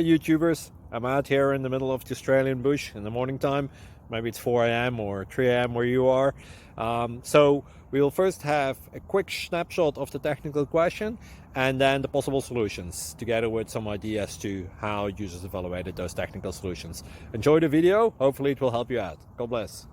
YouTubers. I'm out here in the middle of the Australian bush in the morning time. Maybe it's 4 a.m. or 3 a.m. where you are. So we will first have a quick snapshot of the technical question and then the possible solutions, together with some ideas to how users evaluated those technical solutions. Enjoy the video. Hopefully it will help you out. God bless.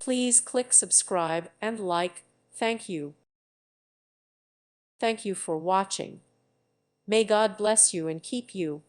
Please click subscribe and like. Thank you. Thank you for watching. May God bless you and keep you.